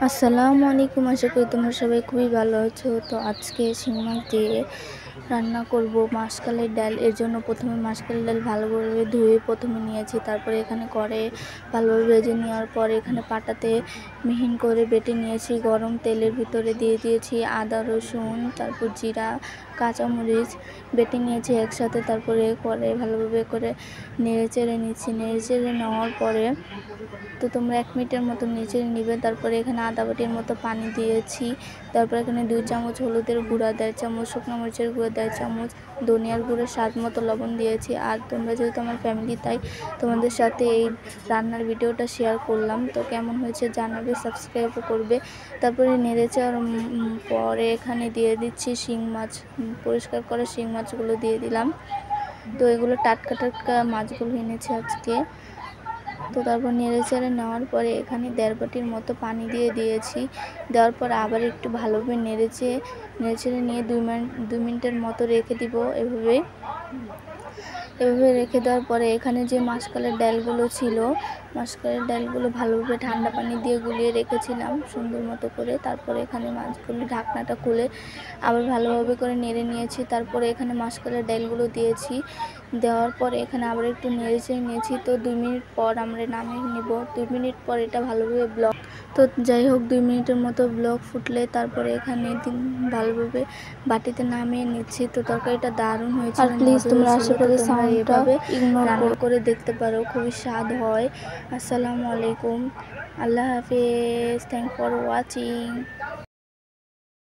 আসসালামু আলাইকুম। আশা করি তোমরা সবাই খুবই ভালো আছো। তো আজকে শিং মাছ দিয়ে রান্না করব মাসকলাই ডাল। এর জন্য প্রথমে মাসকলাই ডাল ভালোভাবে ধুয়ে প্রথমে নিয়েছি, তারপরে এখানে কড়াইয়ে ভালোভাবে ভেজে নেওয়ার পরে এখানে পাটাতে মিহিন করে বেটে নিয়েছি। গরম তেলের ভিতরে দিয়ে দিয়েছি আদা রসুন, তারপর জিরা, কাঁচামরিচ বেটে নিয়েছি একসাথে। তারপরে কড়াই ভালোভাবে করে নেড়ে চেড়ে নিচ্ছি। নেড়ে চেড়ে নেওয়ার পরে তো তোমরা 1 মিনিটের মতো নিচে নিবে। তারপরে এখানে আধা বাটির মতো পানি দিয়েছি। তারপর এখানে 2 চামচ হলুদের গুঁড়া, 1.5 চামচ শুকনো মরিচের গুঁড়া, 1.5 চামচ ধনিয়ার গুঁড়ো, স্বাদ মতো লবণ দিয়েছি। আর তোমরা যেহেতু আমার ফ্যামিলি, তাই তোমাদের সাথে এই রান্নার ভিডিওটা শেয়ার করলাম। তো কেমন হয়েছে জানাবে, সাবস্ক্রাইবও করবে। তারপরে নেড়েছে আর পরে এখানে দিয়ে দিচ্ছি শিং মাছ, পরিষ্কার করা শিং মাছগুলো দিয়ে দিলাম। তো এগুলো টাটকা টাটকা মাছগুলো এনেছে আজকে। তো তারপর নেড়েচেড়ে নেওয়ার পরে এখানে 1.5 বাটির মতো পানি দিয়ে দিয়েছি। দেওয়ার পর আবার একটু ভালোভাবে নেড়েচেড়ে নিয়ে 2 মিনিটের মতো রেখে দিব। এভাবে রেখে দেওয়ার পরে এখানে যে মাসকলাইয়ের ডালগুলো ছিল, মাসকলাইয়ের ডালগুলো ভালোভাবে ঠান্ডা পানি দিয়ে গুলিয়ে রেখেছিলাম সুন্দর মতো করে। তারপরে এখানে মাছগুলো ঢাকনাটা খুলে আবার ভালোভাবে করে নেড়ে নিয়েছি। তারপরে এখানে মাসকলাইয়ের ডালগুলো দিয়েছি। দেওয়ার পরে এখানে আবার একটু নেড়েচেড়ে নিয়েছি। তো 2 মিনিট পর আমরা নামিয়ে নেব। 2 মিনিট পর এটা ভালোভাবে তো যাই হোক 2 মিনিটের মতো ফুটলে তারপরে এখানে ভালোভাবে বাটিতে নামিয়ে নিচ্ছি। তো তরকারিটা দারুণ হয়েছিল। আর প্লিজ তোমরা আশেপাশে সাউন্ডটা ইগনোর করে দেখতে পারো, খুবই স্বাদ হয়। আসসালামু আলাইকুম, আল্লাহ হাফেজ, থ্যাংক ফর ওয়াচিং।